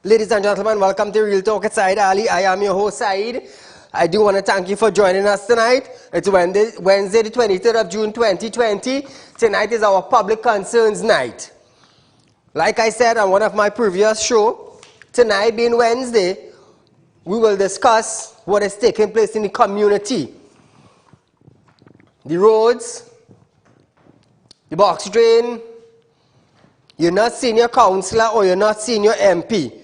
Ladies and gentlemen, welcome to Real Talk. It's Saieed Ali. I am your host, Saeed. I do want to thank you for joining us tonight. It's Wednesday the 23rd of June, 2020. Tonight is our Public Concerns Night. Like I said on one of my previous shows, tonight being Wednesday, we will discuss what is taking place in the community. The roads, the box drain, you're not seeing your councillor or you're not seeing your MP.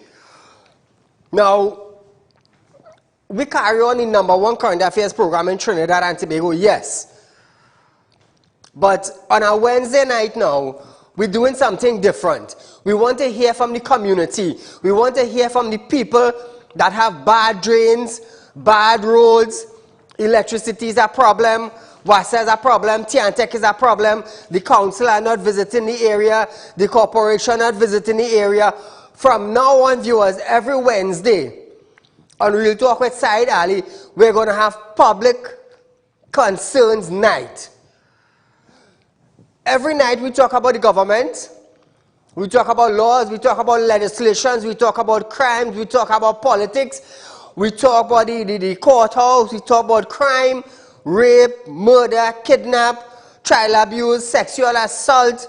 Now, we carry on the #1 current affairs program in Trinidad and Tobago, yes. But on a Wednesday night now, we're doing something different. We want to hear from the community. We want to hear from the people that have bad drains, bad roads, electricity is a problem, water is a problem, Tiantec is a problem, the council are not visiting the area, the corporation not visiting the area. From now on, viewers, every Wednesday on Real Talk with Saieed Ali, we're going to have Public Concerns Night. Every night we talk about the government, we talk about laws, we talk about legislations, we talk about crimes, we talk about politics, we talk about the courthouse, we talk about crime, rape, murder, kidnap, child abuse, sexual assault.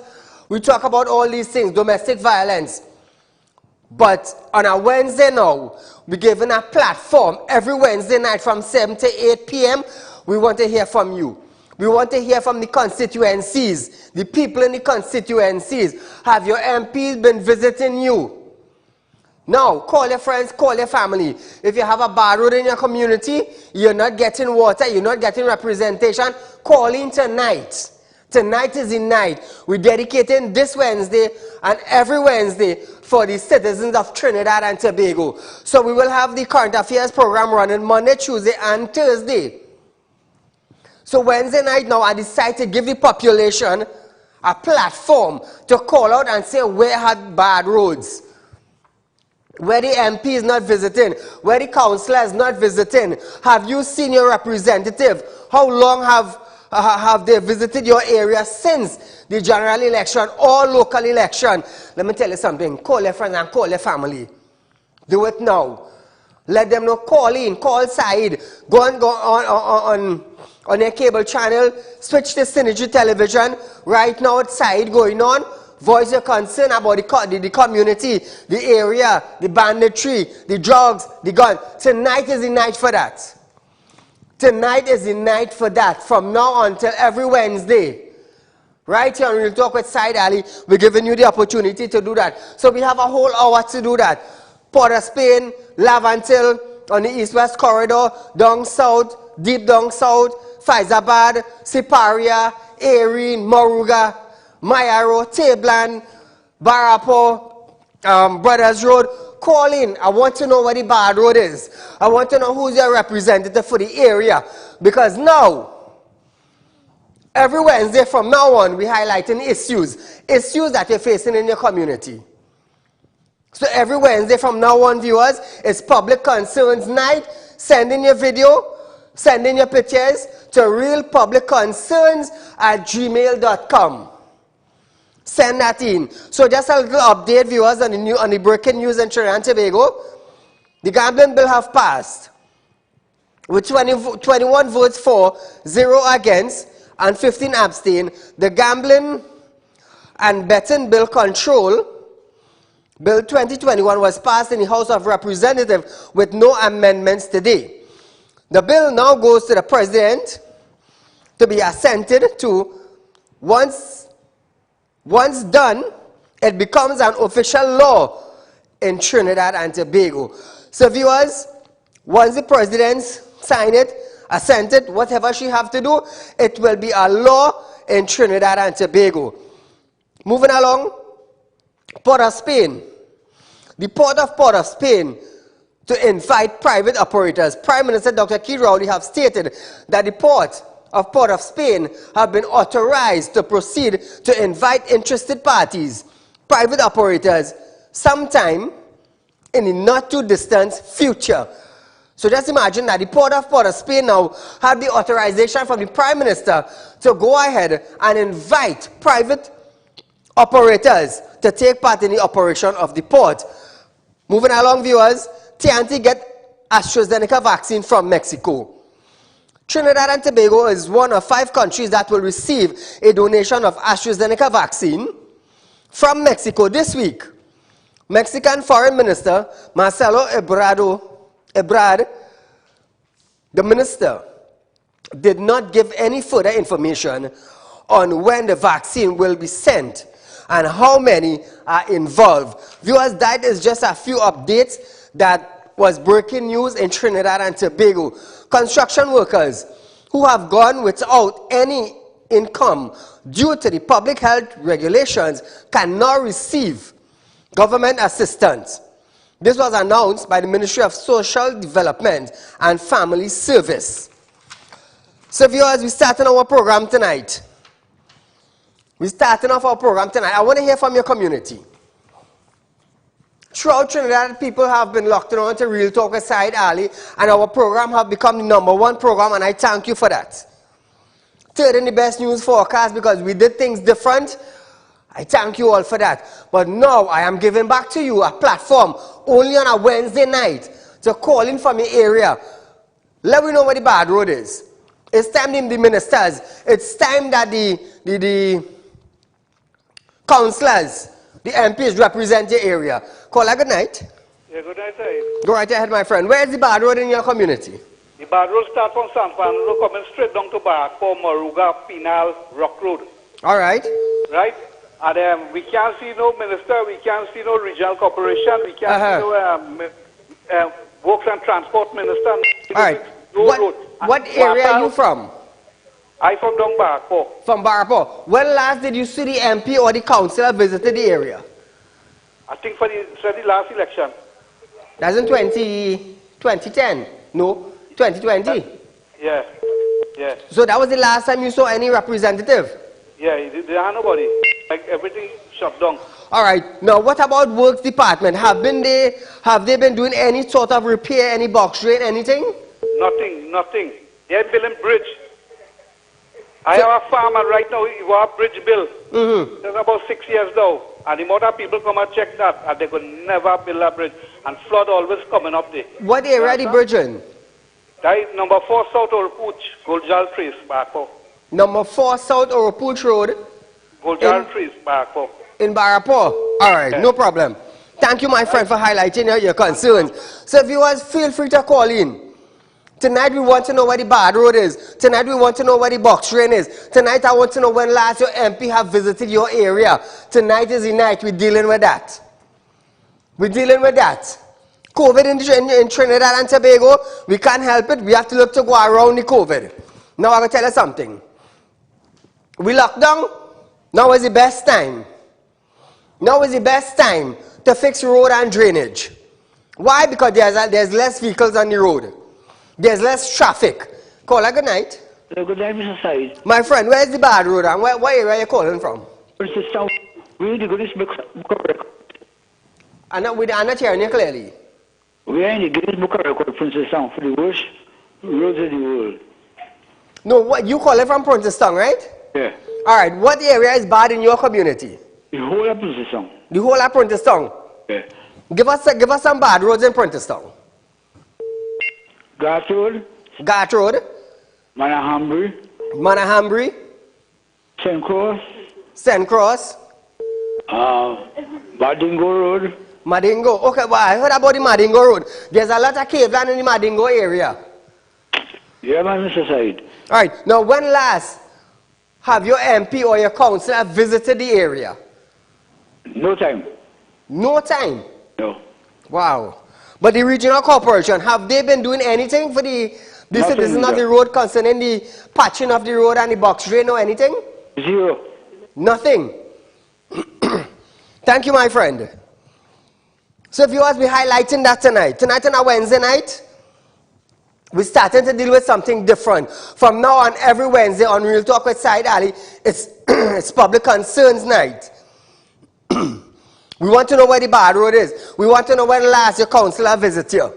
We talk about all these things, domestic violence. But on a Wednesday now, we're given a platform every Wednesday night from 7 to 8 p.m. We want to hear from you. We want to hear from the constituencies, the people in the constituencies. Have your MPs been visiting you? Now, call your friends, call your family. If you have a bad road in your community, you're not getting water, you're not getting representation, call in tonight. Tonight is the night. We're dedicating this Wednesday and every Wednesday for the citizens of Trinidad and Tobago. So we will have the current affairs program running Monday, Tuesday, and Thursday. So Wednesday night now, I decided to give the population a platform to call out and say where had bad roads, where the MP is not visiting, where the councillor is not visiting. Have you seen your representative? How long have they visited your area since the general election or local election? Let me tell you something. Call your friends and call your family. Do it now. Let them know. Call in. Call Saeed. Go on their cable channel. Switch to Synergy Television. Right now it's Saeed going on. Voice your concern about the community, the area, the banditry, the drugs, the gun. Tonight is the night for that. Tonight is the night for that. From now on till every Wednesday. Right here on Real Talk with Saieed Ali, we're giving you the opportunity to do that. So we have a whole hour to do that. Port of Spain, Lavantil, on the east-west corridor, down south, deep down south, Faizabad, Siparia, Erin, Moruga, Mayaro, Tablan, Barapo, Brothers Road. Call in. I want to know where the bad road is. I want to know who's your representative for the area. Because now, every Wednesday from now on, we're highlighting issues that you're facing in your community. So every Wednesday from now on, viewers, it's Public Concerns Night. Send in your video, send in your pictures to realpublicconcerns@gmail.com. Send that in. So just a little update, viewers, on the breaking news in Trinidad and Tobago. The gambling bill have passed with 21 votes for, 0 against, and 15 abstain. The Gambling and Betting Bill Control, Bill 2021, was passed in the House of Representatives with no amendments today. The bill now goes to the President to be assented to. Once done, it becomes an official law in Trinidad and Tobago. So viewers, once the President sign it, assented, whatever she have to do, it will be a law in Trinidad and Tobago. Moving along, Port of Spain. The Port of Spain to invite private operators. Prime Minister Dr. Keith Rowley have stated that the Port of Spain have been authorized to proceed to invite interested parties, private operators, sometime in the not too distant future. So just imagine that the Port of Spain now have the authorization from the Prime Minister to go ahead and invite private operators to take part in the operation of the port. Moving along, viewers, TNT get AstraZeneca vaccine from Mexico. Trinidad and Tobago is one of 5 countries that will receive a donation of AstraZeneca vaccine from Mexico this week. Mexican Foreign Minister Marcelo Ebrard, the minister, did not give any further information on when the vaccine will be sent and how many are involved. Viewers, that is just a few updates that was breaking news in Trinidad and Tobago. Construction workers who have gone without any income due to the public health regulations can now receive government assistance. This was announced by the Ministry of Social Development and Family Service. So viewers, we're starting our program tonight. I want to hear from your community. Throughout Trinidad, people have been locked on to Real Talk with Saieed Ali, and our program have become the #1 program, and I thank you for that. Third in the best news forecast because we did things different. I thank you all for that. But now I am giving back to you a platform only on a Wednesday night to call in from your area. Let me know where the bad road is. It's time the ministers. It's time that the councillors, the MPs represent your area. Caller, good night. Yeah, good night, Saeed. Go right ahead, my friend. Where is the bad road in your community? The bad road starts from San Fernando, coming straight down to Barco, Moruga, Pinal, Rock Road. All right. Right? And we can't see no minister, we can't see no regional corporation, we can't see no works and transport minister. All right. What area are you from? I'm from down Barco. From Barco. When last did you see the MP or the councillor visited the area? I think for the last election. That's in 2010? No, 2020? Yeah. So that was the last time you saw any representative? Yeah, there are nobody. Like everything shut down. All right. Now, what about Works Department? Have they been doing any sort of repair, any box drain, anything? Nothing. They're building bridge. I have a farmer right now, he was a bridge bill. That's about 6 years now. And the more that people come and check that, and they could never build a bridge. And flood always coming up there. What area the bridge in? That is number 4 South Orpooch, Goljal Trees, Barco. Number 4 South Orpooch Road? Goljal Trees, Barco. In Barapo? All right, no problem. Thank you, my friend, for highlighting your concerns. So viewers, feel free to call in. Tonight we want to know where the bad road is. Tonight we want to know where the box drain is. Tonight I want to know when last your MP have visited your area. Tonight is the night we're dealing with that. COVID in Trinidad and Tobago, we can't help it. We have to look to go around the COVID. Now I'm going to tell you something. We locked down. Now is the best time. To fix road and drainage. Why? Because there's less vehicles on the road. There's less traffic. Caller, good night. Good night, Mr. Saeed. My friend, where's the bad road and what area are you calling from? Princess Town. We in the Guinness Book of Record. I'm not hearing you clearly. We are in the Guinness Book of Record, Princess Town, for the worst roads in the world. No, what you calling from Princeton, right? Yeah. All right, what area is bad in your community? The whole of Princess Town. The whole of Princeton? Yeah. Give us some bad roads in Princeton. Ghat Road. Manahambri. St. Cross. Madingo Road. Okay, well, I heard about the Madingo Road. There's a lot of cave land in the Madingo area. Yeah, man, Mr. Saeed. All right, now when last have your MP or your councillor visited the area? No time. No time? No. Wow. But the regional corporation, have they been doing anything for this citizen of the road concerning the patching of the road and the box drain or anything? Zero. Nothing. Thank you, my friend. So viewers, we're highlighting that tonight. Tonight on a Wednesday night, we're starting to deal with something different. From now on, every Wednesday on Real Talk with Saieed Ali, it's public concerns night. We want to know where the bad road is. We want to know when last your councillor visited you.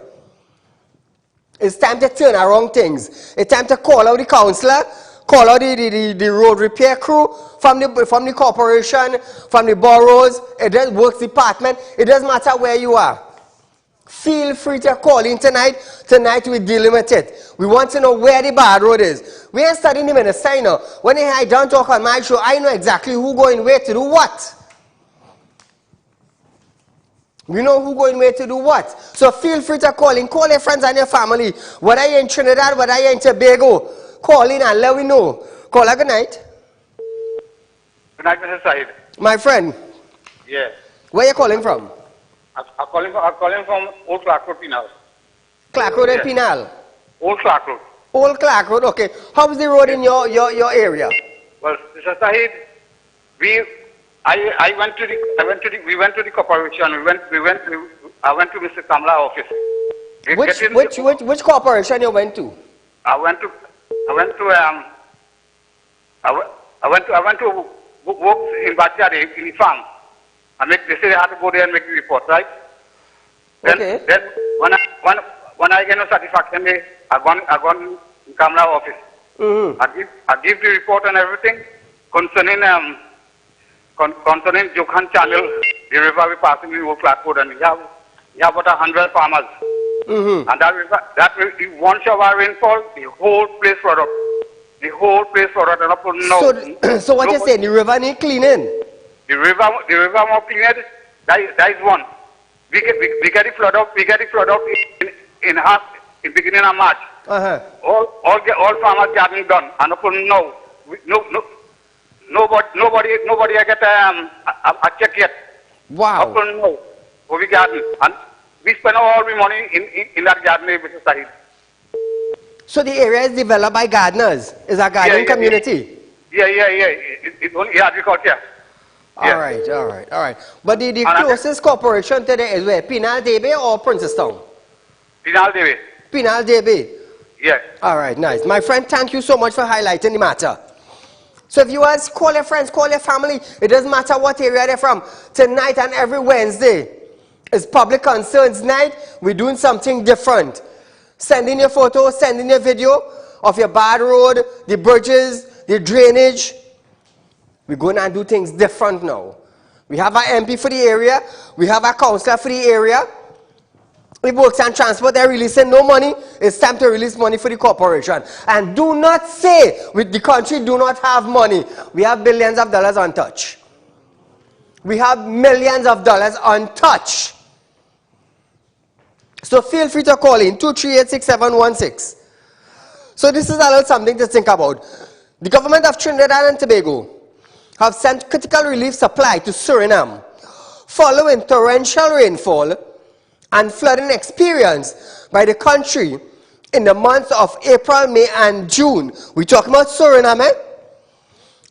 It's time to turn around things. It's time to call out the councillor, call out the road repair crew from the corporation, from the boroughs, it does works department. It doesn't matter where you are. Feel free to call in tonight. Tonight we're dealing with it. We want to know where the bad road is. We ain't studying him in a signer. When I don't talk on my show, I know exactly who going where to do what. We know who going where to do what. So feel free to call in. Call your friends and your family. Whether you're in Trinidad, whether you're in Tobago, call in and let me know. Call her, good night. Good night, Mr. Saeed. My friend. Yes. Where you calling from? I'm calling from Old Clark Road, Penal. Clark Road and Penal? Old Clark Road. Old Clark Road, okay. How's the road in your area? Well, Mr. Saeed, we went to the corporation. I went to Mr. Kamla office. Which corporation you went to? I went to work in backyard in the farm. They say I had to go there and make the report, right? Okay. Then when I get no satisfaction, I gone in Kamla office. Mm-hmm. I give the report and everything concerning Jokhan Channel, the river we passing in Old Clark Road, and we have about 100 farmers. Mm-hmm. And that one shower rainfall, the whole place flooded. The whole place flooded. And so what you saying? The river need cleaning? The river more cleaned. That is one. We get the flood out. We get the flood out in beginning of March. Uh-huh. All farmers gardening done. And nobody I get a check yet. Wow. No. We garden and we spend all the money in that garden, Mr. Saeed. So the area is developed by gardeners. It's a gardening community. Yeah. It's only agriculture. All right. But the closest corporation today is where? Penal Debe or Princestown? Penal Debe. Penal Debe. Yes. All right, nice. My friend, thank you so much for highlighting the matter. So if you guys call your friends, call your family, it doesn't matter what area they're from. Tonight and every Wednesday is Public Concerns Night. We're doing something different. Send in your photo, send in your video of your bad road, the bridges, the drainage. We're going to do things different now. We have our MP for the area. We have our councillor for the area. If Works and Transport, they're releasing no money. It's time to release money for the corporation. And do not say with the country do not have money. We have billions of dollars untouched. We have millions of dollars untouched. So feel free to call in 238-6716. So this is a little something to think about. The government of Trinidad and Tobago have sent critical relief supply to Suriname following torrential rainfall and flooding experienced by the country in the months of April, May, and June. We're talking about Suriname.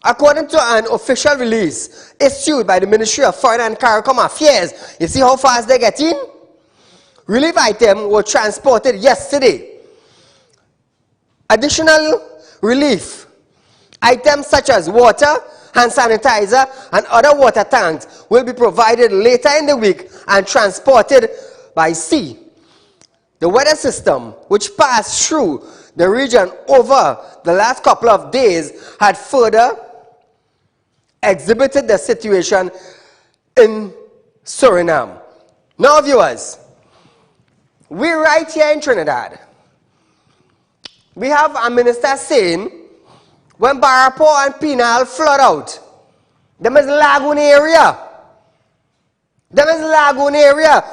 According to an official release issued by the Ministry of Foreign and CARICOM Affairs, you see how fast they get in? Relief items were transported yesterday. Additional relief items such as water, hand sanitizer, and other water tanks will be provided later in the week and transported by sea. The weather system, which passed through the region over the last couple of days, had further exhibited the situation in Suriname. Now, viewers, we're right here in Trinidad. We have a minister saying when Barapo and Penal flood out, them is lagoon area.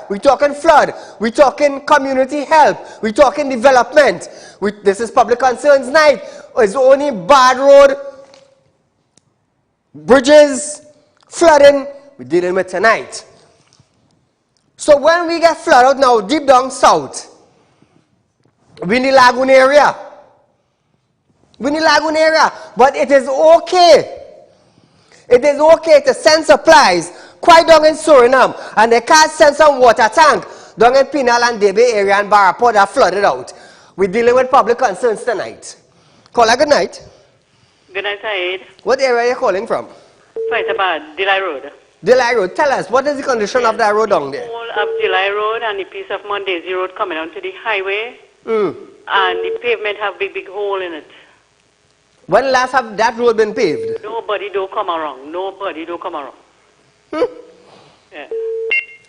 We're talking flood. We're talking community help. We're talking development. This is Public Concerns Night. It's only bad road, bridges, flooding we're dealing with tonight. So when we get flood out now, deep down south, we in the lagoon area. But it is okay. It is okay to send supplies quite down in Suriname, and they can't send some water tank down in Penal and Debe area and Barapo that flooded out. We're dealing with public concerns tonight. Caller, good night. Good night, Saeed. What area are you calling from? Faizabad, Delhi Road. Delhi Road. Tell us, what is the condition of that road down there? The whole of Delhi Road and the piece of Mondesi Road coming onto the highway, and the pavement have big hole in it. When last have that road been paved? Nobody do come around. Yeah.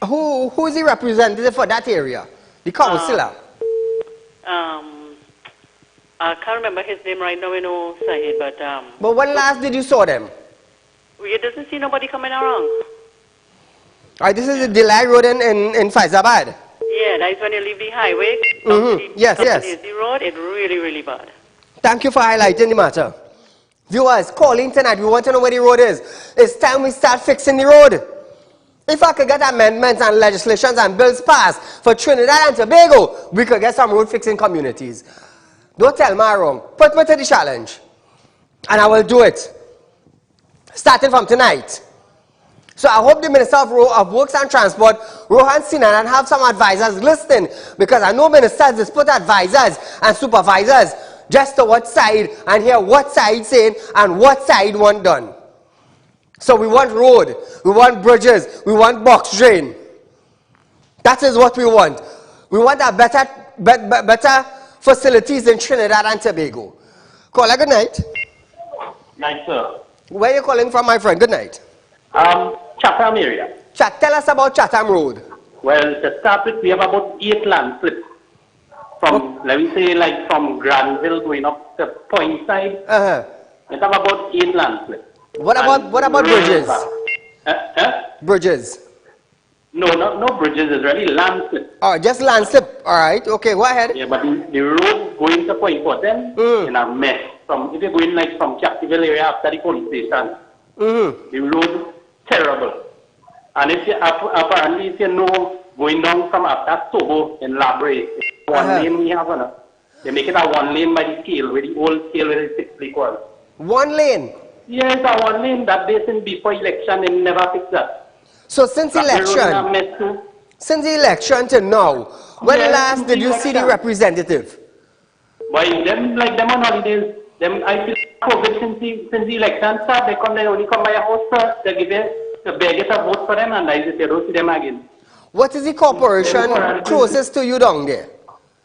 Who is the representative for that area? The councillor? I can't remember his name right now, Saieed, but... But when last did you saw them? You doesn't see nobody coming around. Alright, this is the Delay Road in Faizabad. Yeah, that's when you leave the highway. Yes, yes. The road, it's really, really bad. Thank you for highlighting the matter. Viewers, calling tonight, we want to know where the road is. It's time we start fixing the road. If I could get amendments and legislations and bills passed for Trinidad and Tobago, we could get some road fixing communities. Don't tell me I'm wrong. Put me to the challenge. And I will do it. Starting from tonight. So I hope the Minister of Works and Transport, Rohan Sinan, and have some advisors listening, because I know ministers just put advisors and supervisors just to what side and hear what side saying and what side want done. So we want road, we want bridges, we want box drain. That is what we want. We want a better facilities in Trinidad and Tobago. Caller, good night. Night, sir. Where are you calling from, my friend? Good night. Chatham area. Tell us about Chatham Road. Well, to start with, we have about 8 landslips. From, let me say, like from Granville going up to Point side. We have about 8 landslips. What about bridges? Bridges? No, no bridges. It's really landslip. Oh, just landslip. All right. Okay, go ahead. Yeah, but the road going to Point Fortin in a mess. If you're going like from Captiville area after the police station, the road terrible. And if you apparently if you know going down from after Sobo in Labre, one lane we have they make it a 1 lane by the scale with the old scale with the 6 equals. 1 lane? Yes, a 1 lane that they since before election they never fix that. So since election to now, when last did you see the representative? Why them on holidays? Them I feel COVID since the election start, they only come by a house first, they give the beg a vote for them and I just don't see them again. What is the corporation closest to you down there?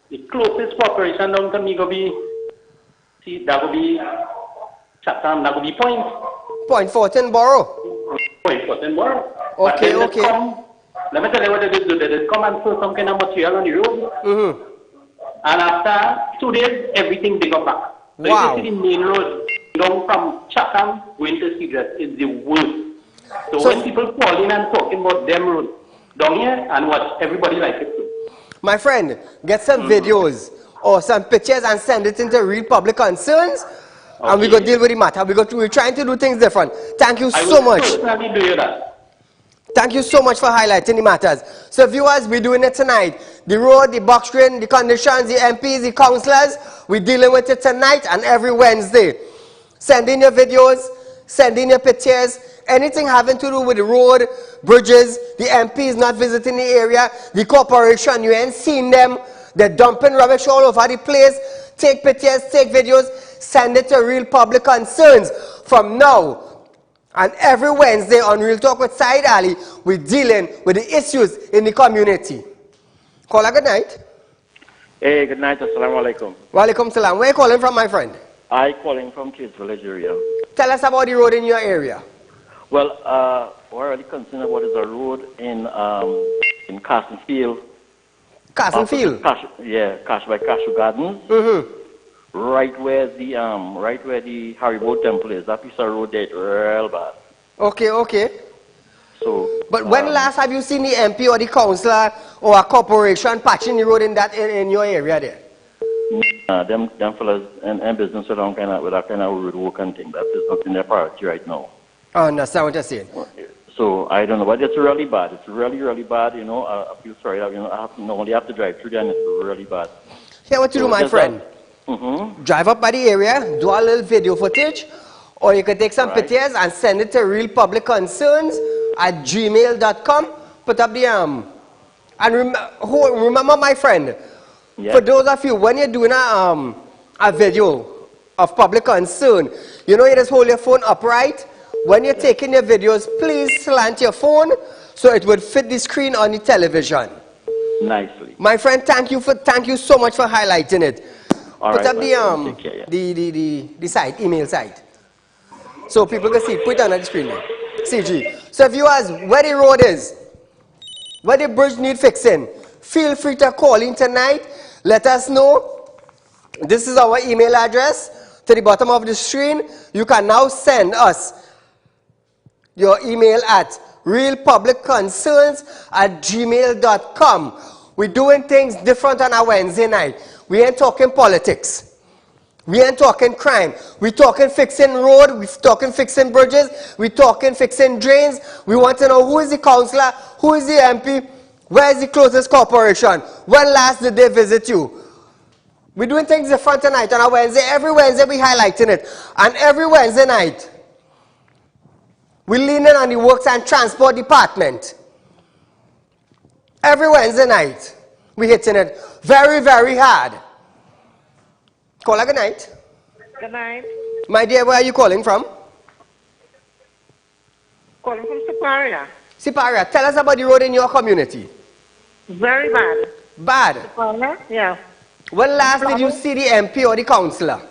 The closest corporation down to me go be that will be Chatham, that will be Point Fortin Borough. Point Fortin Borough. Okay, okay. Let me tell you what they do. They just come and throw some kind of material on the road. And after 2 days, everything they go back. So wow. You see the main road down from Chatham going to Seagrass is the worst. So when people call in and talking about them road down here and watch, everybody like it too. My friend, get some videos or some pictures and send it into Real Public Concerns. Okay. And we go deal with the matter. We're trying to do things different. Thank you so much. Personally do you that. Thank you so much for highlighting the matters. So viewers, we're doing it tonight. The road, the box drain, the conditions, the MPs, the councillors, we're dealing with it tonight and every Wednesday. Send in your videos, send in your pictures, anything having to do with the road, bridges, the MPs not visiting the area, the corporation, you ain't seen them, they're dumping rubbish all over the place. Take pictures, take videos, send it to Real Public Concerns. From now and every Wednesday on Real Talk with Saieed Ali, we're dealing with the issues in the community. Caller, good night. Hey, good night. Assalamu alaikum. Wa alaikum salam. Where are you calling from, my friend? I calling from Kids Village area. Tell us about the road in your area. Well, what I'm really concerned about is a road in Castle Field. Castle Field? Cash by Cashew Gardens. Right where the Haribo Temple is. That piece of road there is real bad. Okay, okay. So, but when last have you seen the MP or the councillor or a corporation patching the road in your area there? Them fellas and business with that kind of road work and thing. That is not in their priority right now. I understand what you're saying. So I don't know, but it's really bad. It's really, really bad. You know, I feel sorry. I normally have to drive through there, and it's really bad. Here, what you do, my friend? Drive up by the area, do a little video footage, or you can take some pictures and send it to Real Public Concerns at gmail.com. Put up the and remember, my friend. Yeah. For those of you, when you're doing a video of public concern, you know, you just hold your phone upright. When you're taking your videos, please slant your phone so it would fit the screen on the television. Nicely. My friend, thank you so much for highlighting it. All Put right, up the site, email site, so people can see. Put it on the screen there. CG. So viewers, where the road is, where the bridge need fixing, feel free to call in tonight. Let us know. This is our email address to the bottom of the screen. You can now send us your email at realpublicconcerns@gmail.com. We're doing things different on a Wednesday night. We ain't talking politics. We ain't talking crime. We're talking fixing road. We're talking fixing bridges. We're talking fixing drains. We want to know who is the councillor, who is the MP, where is the closest corporation, when last did they visit you. We're doing things different tonight on a Wednesday. Every Wednesday we're highlighting it. And every Wednesday night, we're leaning on the Works and Transport Department. Every Wednesday night, we're hitting it very, very hard. Caller, good night. Good night. My dear, where are you calling from? Calling from Siparia. Siparia, tell us about the road in your community. Very bad. Bad? Siparia? Yeah. When last did you see the MP or the councillor?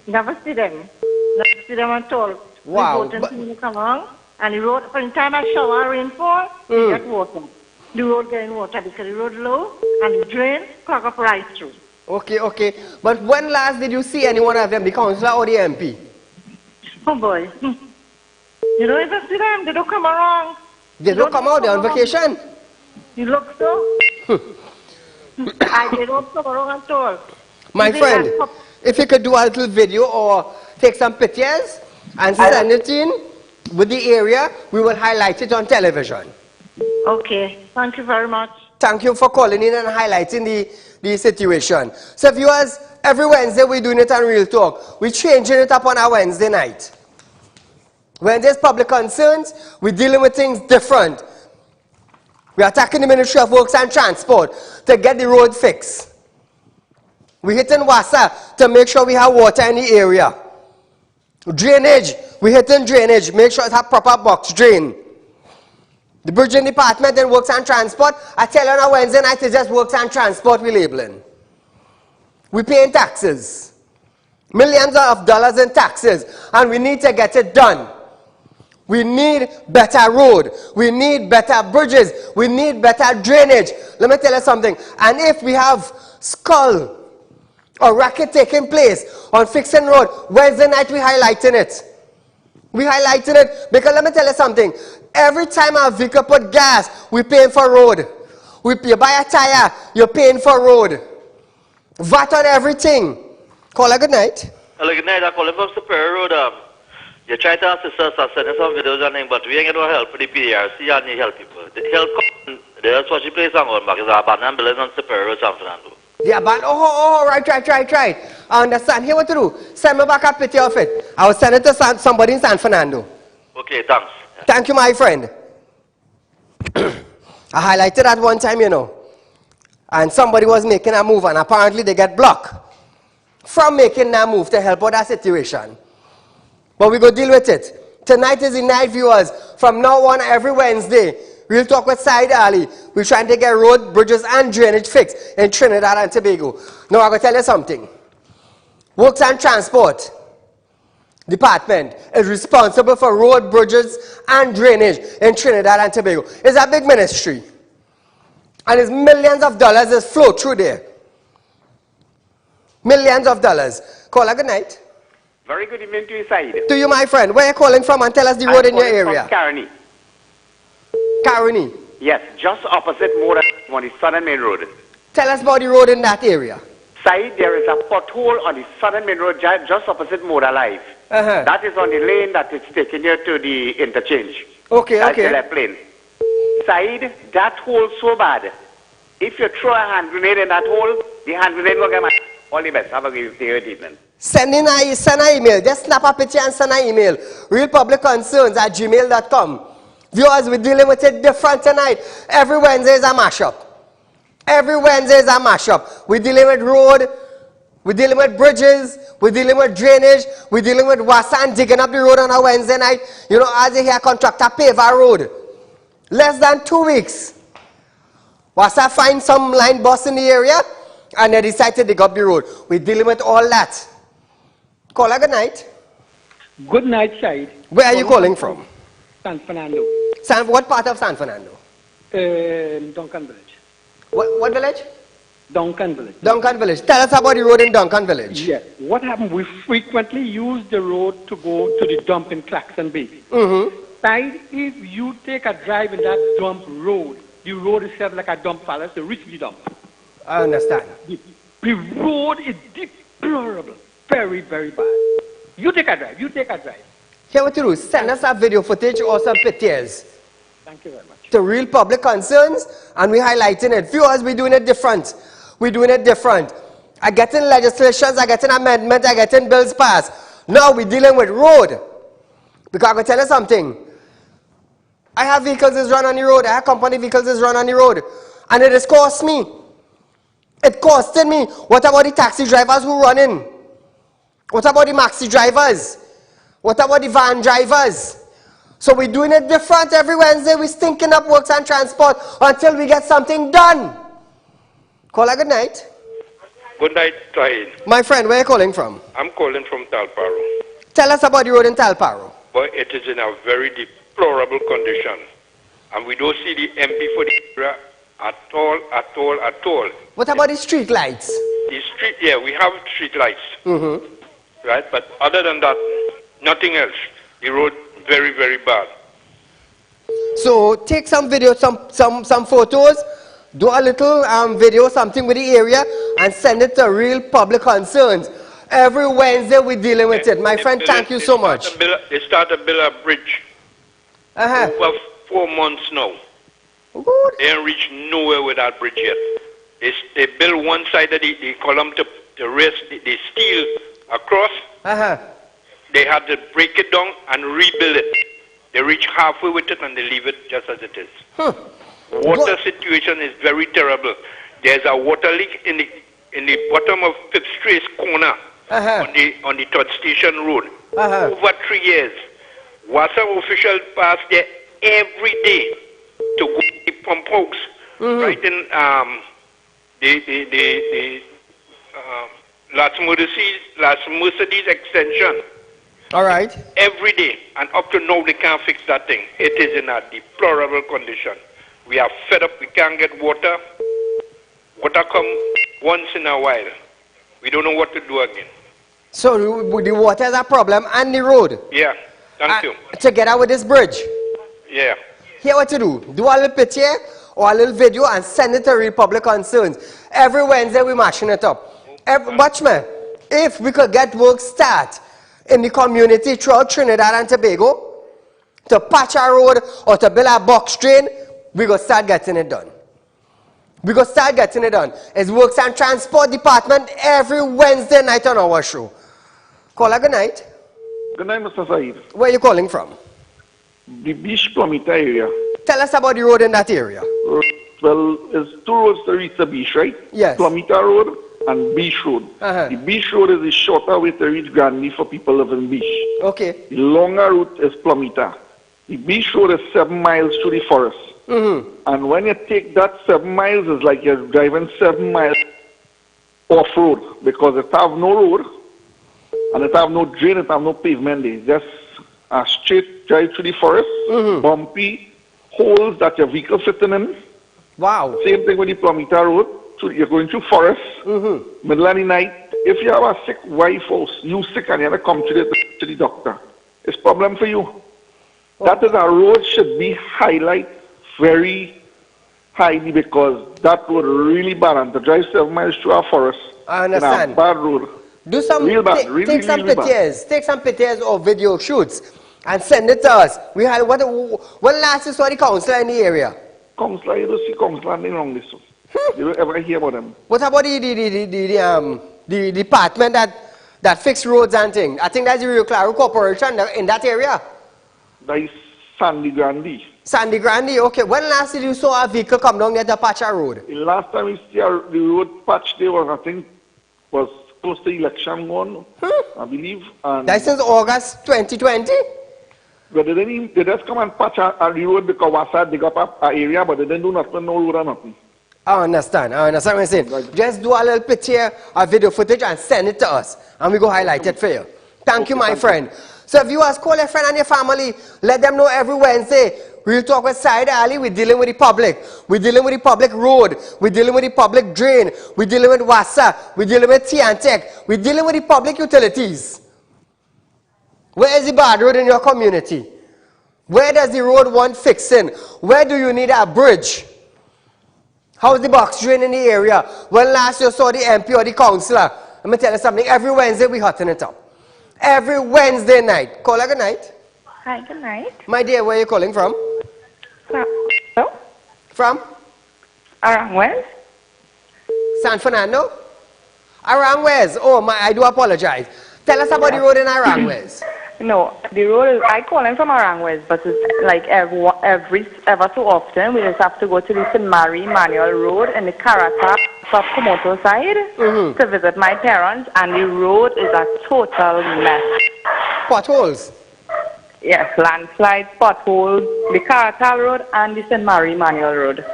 Never see them. Never see them at all. Wow. We vote until they come along, and the road, from the time I shower rainfall, we get water. The road getting water because the road low, and the drain clog up right through. Okay, okay. But when last did you see any one of them, the councillor or the MP? Oh boy. You don't even see them. They don't come around. They don't come out, they're on vacation. You look so. They don't come around at all. My friend, if you could do a little video or take some pictures and send it in with the area, we will highlight it on television. Okay. Thank you very much. Thank you for calling in and highlighting the situation. So viewers, every Wednesday we're doing it on Real Talk. We're changing it up on our Wednesday night. When there's public concerns, we're dealing with things different. We're attacking the Ministry of Works and Transport to get the road fixed. We're hitting WASA to make sure we have water in the area. Drainage, we're hitting drainage, make sure it has proper box drain. The bridging department and Works and Transport, I tell you on a Wednesday night, it's just Works and Transport we're labeling. We're paying taxes. Millions of dollars in taxes, and we need to get it done. We need better road. We need better bridges. We need better drainage. Let me tell you something. And if we have skull or racket taking place on fixing road, Wednesday night we're highlighting it. We're highlighting it because let me tell you something. Every time our vehicle put gas, we're paying for road. You buy a tire, you're paying for road. VAT on everything. Caller, good night. Hello, good night. I'm calling from Superior Road. You try to assist us, sending some videos and things, but we ain't get no help for the PRC and the help people. The help come, that's what she plays on back is abandoned buildings on Superior Road, San Fernando. The abandoned, right. I understand. Here what to do. Send me back a picture of it. I will send it to somebody in San Fernando. Okay, thanks. Thank you, my friend. I highlighted at one time, you know, and somebody was making a move, and apparently they get blocked from making that move to help out that situation. But we go deal with it. Tonight is the night, viewers. From now on, every Wednesday, we'll talk with Saieed Ali. We're trying to get road, bridges, and drainage fixed in Trinidad and Tobago. Now, I'm going to tell you something. Works and Transport Department is responsible for road, bridges, and drainage in Trinidad and Tobago. It's a big ministry. And it's millions of dollars that flow through there. Millions of dollars. Caller, good night. Very good evening to you, Saeed. To you, my friend. Where are you calling from? And tell us the road in your area. Caroni. Caroni? Yes, just opposite Mora on the Southern Main Road. Tell us about the road in that area. Saeed, there is a pothole on the Southern Main Road just opposite Mora Live. That is on the lane that is taking you to the interchange. Okay, That's okay. the left lane. Saeed, that hole so bad. If you throw a hand grenade in that hole, the hand grenade will get my... All the best. Have a good evening. Send an email. Just snap a picture and send an email. realpublicconcerns@gmail.com. Viewers, we're dealing with it different tonight. Every Wednesday is a mashup. Every Wednesday is a mashup. We're dealing with road. We're dealing with bridges. We're dealing with drainage. We're dealing with WASA and digging up the road on a Wednesday night. You know, as you hear, contractor pave our road. Less than 2 weeks. WASA find some line boss in the area and they decide to dig up the road. We're dealing with all that. Caller, good night. Good night, Saeed. Where are you calling from? San Fernando. What part of San Fernando? Duncan Village. What village? Duncan Village. Duncan Village. Tell us about the road in Duncan Village. Yes. What happened? We frequently use the road to go to the dump in Claxon Bay. Side, if you take a drive in that dump road, the road is set like a dump palace to reach the dump. I understand. The road is deplorable. Very, very bad. You take a drive. Here what to do, send us a video footage or some pictures. Thank you very much. To real public concerns, and we're highlighting it. Viewers, we're doing it different. We're doing it different. I get in legislations, I get in amendments, I get in bills passed. Now we're dealing with road. Because I'm going to tell you something. I have vehicles that run on the road. I have company vehicles that run on the road. And it has cost me. It costed me. What about the taxi drivers who run in? What about the maxi drivers? What about the van drivers? So we're doing it different every Wednesday. We're stinking up works and transport until we get something done. Call a good night. Good night, Saieed. My friend, where are you calling from? I'm calling from Talparo. Tell us about the road in Talparo. But it is in a very deplorable condition. And we don't see the MP for the area at all. What about the street lights? The street, yeah, we have street lights. Right? But other than that, nothing else. The road, very, very bad. So take some videos, some photos, do a little video, something with the area, and send it to real public concerns. Every Wednesday we're dealing with it. My friend, thank you so much. They start to build a bridge over 4 months now. Good. They ain't reached nowhere with that bridge yet. They build one side of the column to raise the steel across. They had to break it down and rebuild it. They reach halfway with it and they leave it just as it is. Water situation is very terrible. There's a water leak in the bottom of Fifth Street corner on the third station road. Over 3 years. Water officials pass there every day to go to the pump house. Right in the Las Mercedes extension. All right. Every day. And up to now, they can't fix that thing. It is in a deplorable condition. We are fed up. We can't get water. Water come once in a while. We don't know what to do again. So the water is a problem and the road. Yeah. Thank you. Together with this bridge. Yeah. Here what to do. Do a little picture or a little video and send it to real public concerns. Every Wednesday we're mashing it up. Watch me. If we could get work start in the community throughout Trinidad and Tobago to patch a road or to build a box train, we go start getting it done. It's Works and Transport Department every Wednesday night on our show. Caller, good night. Good night, Mr. Saeed. Where are you calling from? The Beach Plumita area. Tell us about the road in that area. Well, it's 2 roads to reach the beach, right? Yes. Plumita Road and Beach Road. The Beach Road is the shorter way to reach Granby for people living in Beach. Okay. The longer route is Plumita. The Beach Road is 7 miles through the forest. And when you take that 7 miles, it's like you're driving 7 miles off-road because it have no road and it have no drain, it have no pavement there. Just a straight drive through the forest, bumpy holes that your vehicle sitting in. Wow. Same thing with the Plumita Road. So you're going through forest, middle of the night. If you have a sick wife or you sick and you have to come to the doctor, it's a problem for you. That is a road should be highlighted very highly because that road really bad. And to drive 7 miles through a forest, I understand. In a bad road. Do some real bad, really, take some really pictures. Bad. Take some pictures or video shoots and send it to us. We had when last you saw the councillor in the area? Councillor, you don't see councillor anything wrong this. You don't ever hear about them. What about the department that fix roads and things? I think that's the Rio Claro Corporation in that area. That is Sandy Grandi. Sandy Grandi, okay. When last did you saw a vehicle come down there to patch a road? The last time we see the road patch there was, I think, was close to election one, I believe. And that's since August 2020? But they just come and patch a road because Wasa dig up an area, but they didn't do nothing, no road or nothing. I understand what you're saying. Just do a little picture, a video footage and send it to us. And we go highlight it for you. Thank you, my friend. So if you ask, call your friend and your family, let them know every Wednesday Real talk with Saieed Ali, we're dealing with the public. We're dealing with the public road. We're dealing with the public drain. We're dealing with WASA. We're dealing with Tiantec. We're dealing with the public utilities. Where is the bad road in your community? Where does the road want fixing? Where do you need a bridge? How's the box drain in the area? When last you saw the MP or the councillor? Let me tell you something. Every Wednesday we hotting it up. Every Wednesday night. Caller, good night. Hi, good night. My dear, where are you calling from? Hello? From? Aranguez. San Fernando? Aranguez. Oh, I do apologize. Tell us about the road in Aranguez. No, the road is, I calling from Aranguez, but it's like ever so often, we just have to go to the St. Mary Manual Road in the Karata Komoto side to visit my parents, and the road is a total mess. Potholes? Yes, landslides, potholes, the Karata Road and the St. Mary Manual Road.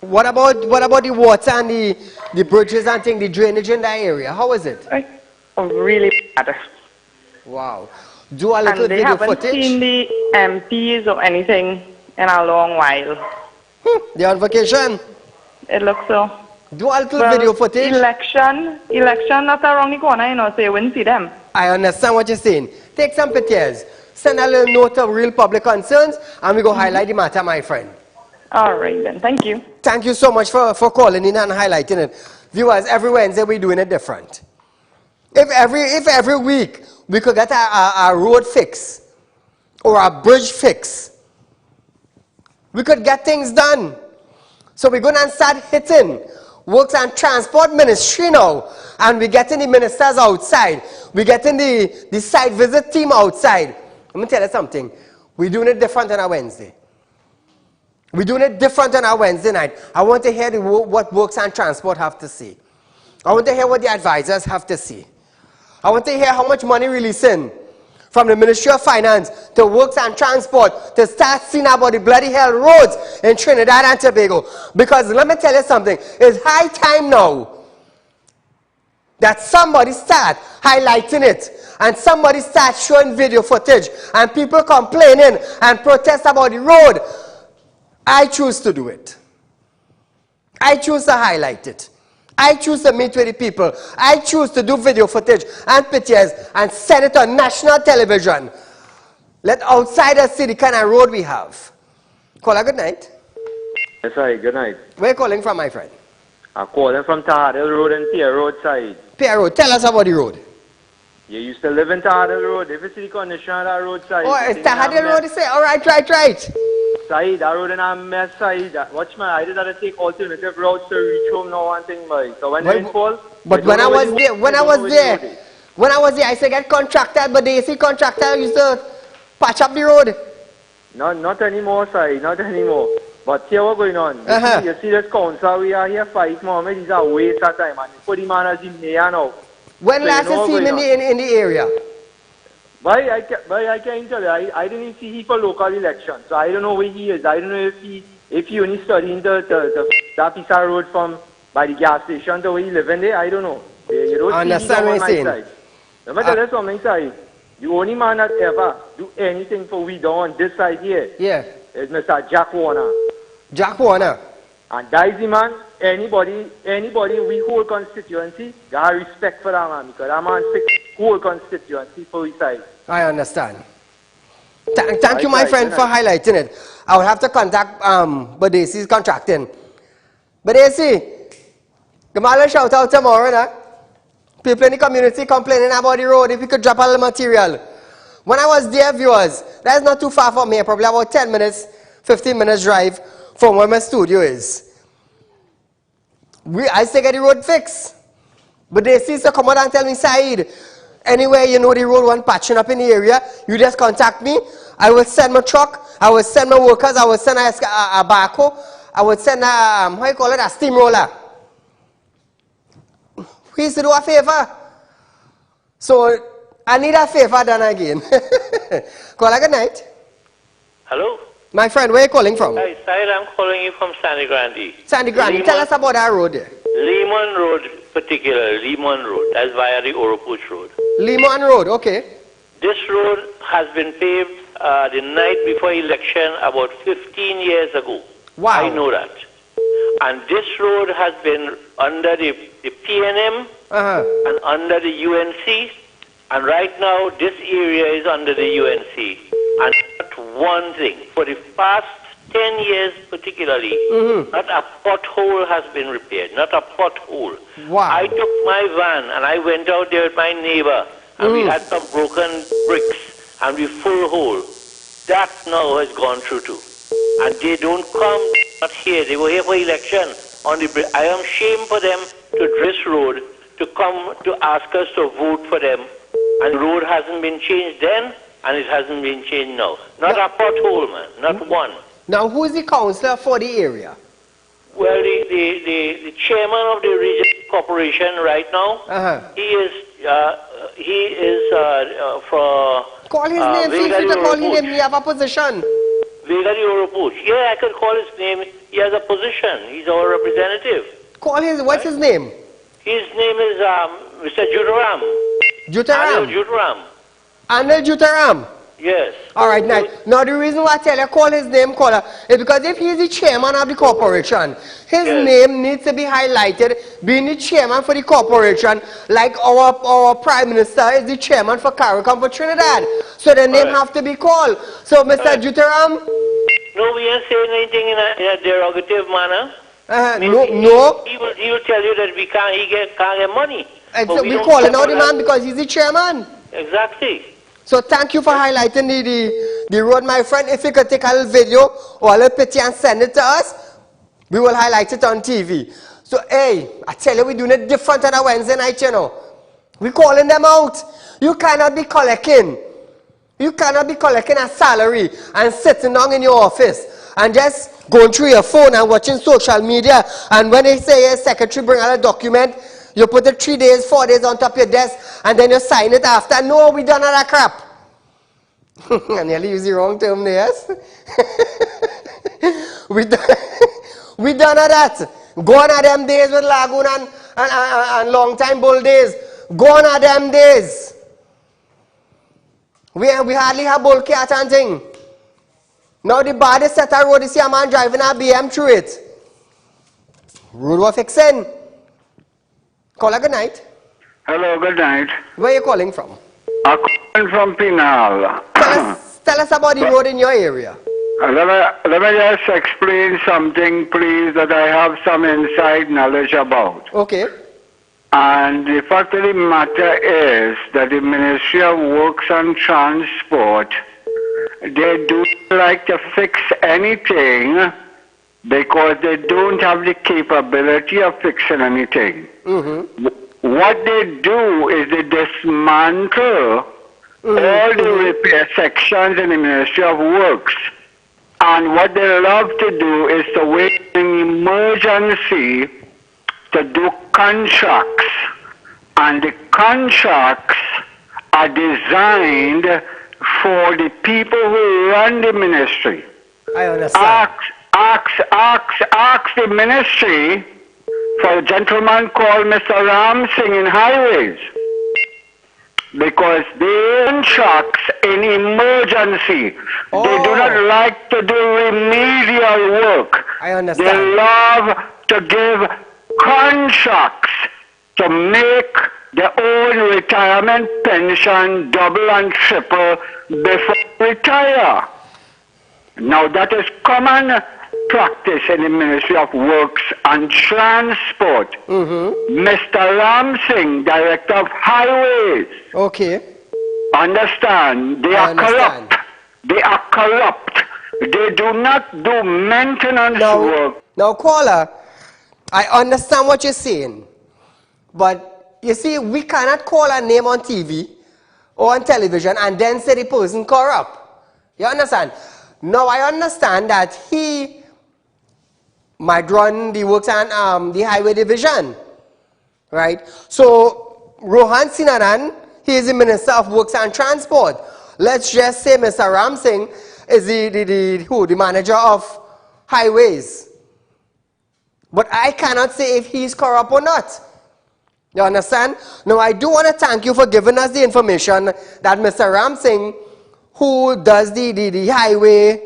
What about the water and the bridges and things, the drainage in that area? How is it? Really bad. Wow. Do a little video footage. And they haven't seen the MPs or anything in a long while. They're on vacation? It looks so. Do a little video footage. Election not around the corner, you know, so you wouldn't see them. I understand what you're saying. Take some pictures. Send a little note of real public concerns, and we go highlight the matter, my friend. All right, then. Thank you. Thank you so much for calling in and highlighting it. Viewers, every Wednesday we're doing it different. If every week we could get a road fix or a bridge fix, we could get things done. So we're going to start hitting Works and Transport Ministry now, and we're getting the ministers outside. We're getting the site visit team outside. Let me tell you something. We're doing it different on a Wednesday. We're doing it different on our Wednesday night. I want to hear what Works and Transport have to say. I want to hear what the advisors have to say. I want to hear how much money releasing from the Ministry of Finance to Works and Transport to start seeing about the bloody hell roads in Trinidad and Tobago. Because let me tell you something. It's high time now that somebody start highlighting it and somebody start showing video footage and people complaining and protest about the road. I choose to do it. I choose to highlight it. I choose to meet with the people. I choose to do video footage and pictures and send it on national television. Let outsiders see the kind of road we have. Caller, good night. Yes, hi, good night. Where are you calling from, my friend? I'm calling from Tahadil Road and Pierre Road side. Pierre Road, tell us about the road. You used to live in Tahadil Road. If you see the condition of that road side. Oh, it's Tahadil Road, you say? All right, right. Side, that road in a mess side. Watch my, I did have to take alternative routes to reach home now one thing, boy. So when they fall. But when I was there, I said get contracted, but they see contractor used to patch up the road. No, not anymore, side, not anymore. But here what's going on. You see this council, we are here fight, Mohammed, is a waste of time. And put him on as the mayor now. When so last you see him in the area? Boy, I can't tell you. I didn't see him for local elections, so I don't know where he is. I don't know if he only studying that piece of road from by the gas station to where he living there. I don't know. You don't understand what I'm saying. Let me tell you something, side. The only man that ever do anything for we down on this side here is Mr. Jack Warner. Jack Warner. And that is the man. Anybody we whole constituency, they have respect for that man because that man fix whole constituency for his side. I understand. Thank you, my friend, for highlighting it. I will have to contact Badesi's contracting. Badesi, give me a shout out tomorrow, nah? People in the community complaining about the road. If you could drop a little material. When I was there, viewers, that's not too far from here, probably about 10 minutes, 15 minutes drive from where my studio is. I still get the road fixed. But they see to come out and tell me, Saeed, anywhere you know the road one patching up in the area, you just contact me. I will send my truck, I will send my workers, I will send a backhoe, I will send a steamroller. Please do a favor. So I need a favor done again. Call good night. Hello? My friend, where are you calling from? Hi, Saeed, I'm calling you from Sandy Grande. Sandy Grande, tell us about that road there. Lemon Road, particularly, Lemon Road. That's via the Oropuch Road. Lemon Road, okay. This road has been paved the night before election about 15 years ago. Wow. I know that. And this road has been under the PNM and under the UNC. And right now, this area is under the UNC. And not one thing. For the past 10 years particularly, not a pothole has been repaired. Not a pothole. Wow. I took my van and I went out there with my neighbor. And we had some broken bricks. And we full hole. That now has gone through too. And they don't come, not here. They were here for election. On the, I am ashamed for them to this road, to come to ask us to vote for them. And the road hasn't been changed then, and it hasn't been changed now. Not a pothole, man. Not one. Now, who is the councillor for the area? Well, the chairman of the regional corporation right now, he is for... Call his name, feel free to call his name, he have a position. Vegari Oropuch. Yeah, I could call his name. He has a position. He's our representative. Call his, what's his name? His name is Mr. Jutaram. Jutaram? Anil Jutaram. Anil Jutaram? Yes. Alright, now the reason why I tell you call his name, caller, is because if he's the chairman of the corporation, his name needs to be highlighted, being the chairman for the corporation, like our Prime Minister is the chairman for CARICOM for Trinidad. So the name have to be called. So Mr. Jutaram? No, we ain't saying anything in a derogative manner. No. He will tell you that he can't get money. So we're calling out the man because he's the chairman. Exactly. So thank you for highlighting the road, my friend. If you could take a little video or a little picture and send it to us, we will highlight it on TV. So, hey, I tell you, we're doing it different on a Wednesday night, you know. We're calling them out. You cannot be collecting. You cannot be collecting a salary and sitting down in your office and just going through your phone and watching social media. And when they say your secretary bring out a document, you put it 3 days, 4 days on top of your desk, and then you sign it after. No, we done all that crap. I nearly use the wrong term there, yes? we done all that. Gone are them days with Lagoon and long time bull days. Gone are them days. We hardly have bull cat and thing. Now the baddest set of road, you see a man driving a BM through it. Road was fixing. Caller, good night. Hello, good night. Where are you calling from? I'm calling from Pinal. Tell us about the road in your area. Let me just explain something, please, that I have some inside knowledge about. Okay. And the fact of the matter is that the Ministry of Works and Transport, they don't like to fix anything because they don't have the capability of fixing anything. What they do is they dismantle all the repair sections in the Ministry of Works. And what they love to do is to wait in emergency to do contracts. And the contracts are designed for the people who run the ministry. I understand. Ask the ministry for a gentleman called Mr. Ram Singh in highways. Because they contracts in emergency. They do not like to do remedial work. I understand. They love to give contracts to make their own retirement pension double and triple before retire. Now that is common practice in the Ministry of Works and Transport. Mr. Ram Singh, Director of Highways. Okay. Understand? They are corrupt. They are corrupt. They do not do maintenance work. Now, caller, I understand what you're saying. But, you see, we cannot call a name on TV or on television and then say the person corrupt. You understand? Now, I understand that he might run the works and the highway division, right? So, Rohan Sinanan, he is the Minister of Works and Transport. Let's just say Mr. Ram Singh is the manager of highways. But I cannot say if he's corrupt or not. You understand? Now, I do want to thank you for giving us the information that Mr. Ram Singh, who does the highway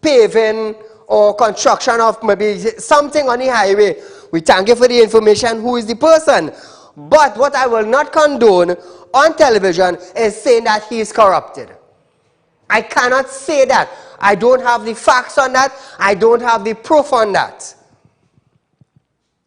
paving or construction of maybe something on the highway. We thank you for the information, who is the person. But what I will not condone on television is saying that he is corrupted. I cannot say that. I don't have the facts on that. I don't have the proof on that.